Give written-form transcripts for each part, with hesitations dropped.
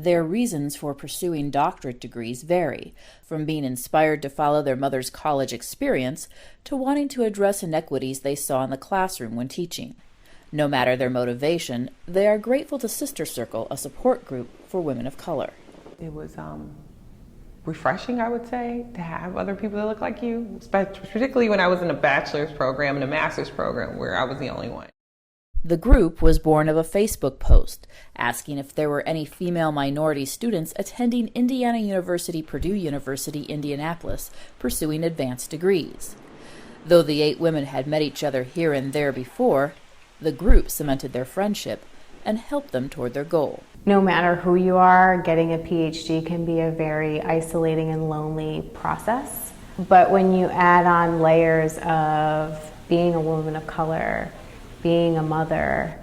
Their reasons for pursuing doctorate degrees vary, from being inspired to follow their mother's college experience to wanting to address inequities they saw in the classroom when teaching. No matter their motivation, they are grateful to Sister Circle, a support group for women of color. It was refreshing, I would say, to have other people that look like you, particularly when I was in a bachelor's program and a master's program where I was the only one. The group was born of a Facebook post asking if there were any female minority students attending Indiana University, Purdue University, Indianapolis, pursuing advanced degrees. Though the 8 women had met each other here and there before, the group cemented their friendship and helped them toward their goal. No matter who you are, getting a PhD can be a very isolating and lonely process. But when you add on layers of being a woman of color, being a mother,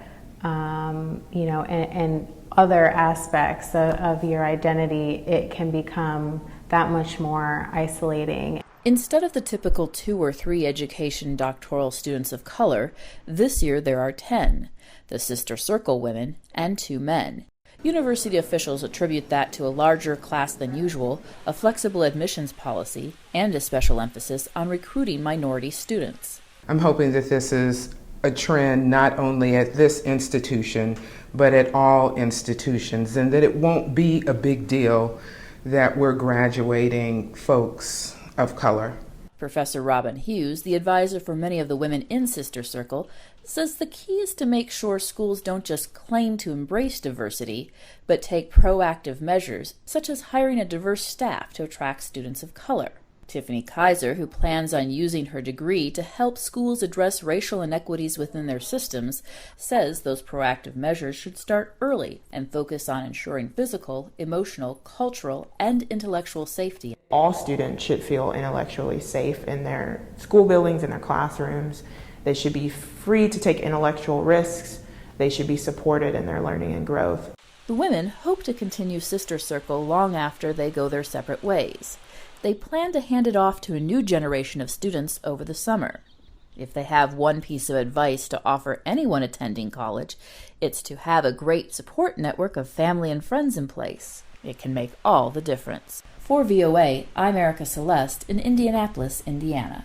and other aspects of your identity, it can become that much more isolating. Instead of the typical 2 or 3 education doctoral students of color, this year there are 10, the Sister Circle women and 2 men. University officials attribute that to a larger class than usual, a flexible admissions policy, and a special emphasis on recruiting minority students. I'm hoping that this is a trend not only at this institution, but at all institutions, and that it won't be a big deal that we're graduating folks of color. Professor Robin Hughes, the advisor for many of the women in Sister Circle, says the key is to make sure schools don't just claim to embrace diversity, but take proactive measures, such as hiring a diverse staff to attract students of color. Tiffany Kyser, who plans on using her degree to help schools address racial inequities within their systems, says those proactive measures should start early and focus on ensuring physical, emotional, cultural, and intellectual safety. All students should feel intellectually safe in their school buildings, in their classrooms. They should be free to take intellectual risks. They should be supported in their learning and growth. The women hope to continue Sister Circle long after they go their separate ways. They plan to hand it off to a new generation of students over the summer. If they have one piece of advice to offer anyone attending college, it's to have a great support network of family and friends in place. It can make all the difference. For VOA, I'm Erika Celeste in Indianapolis, Indiana.